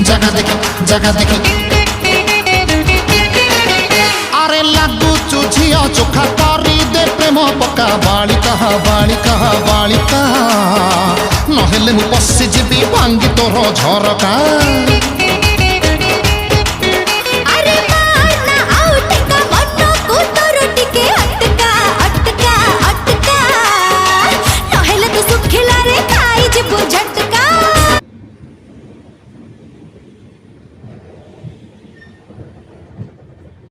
जगह देखी अरे लागू चुझिया चोखा करी दे प्रेम पक्का बालिका नहेले मु पशि जीवी भांगी तोर झरका।